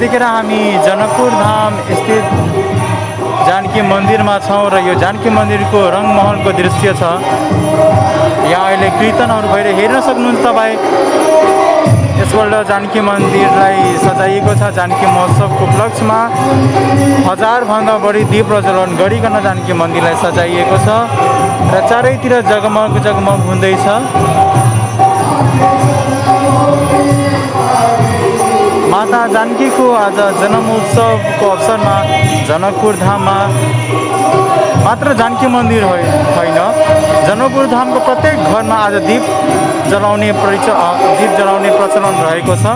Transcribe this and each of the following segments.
यतिखेर हामी जनकपुर धाम स्थित जानकी मन्दिरमा छौँ र यो जानकी मन्दिरको रङमहलको दृश्य छ। यहाँ अहिले कीर्तनहरू भइरहेको हेर्न सक्नुहुन्छ तपाईँ। यसपल्ट जानकी मन्दिरलाई सजाइएको छ। जानकी महोत्सवको उपलक्ष्यमा 1000 भन्दा बढी दीप प्रज्वलन गरिकन जानकी मन्दिरलाई सजाइएको छ र चारैतिर जगमग जगमग हुँदैछ। माता जानकीको आज जन्मोत्सवको अवसरमा जनकपुर धाममा मात्र जानकी मन्दिर होइन, जनकपुर धामको प्रत्येक घरमा आज दीप जलाउने प्रचलन रहेको छ।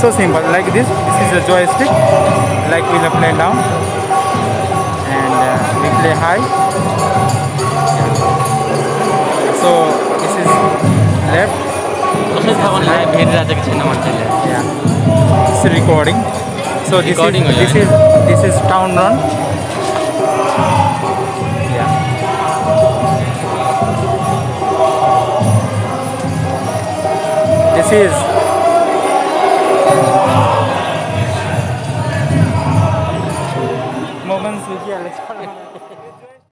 So simple, like this is a joystick, like we play down and we play high. So this is left. Yeah, it's recording. So this is town run. Yeah. This is moments with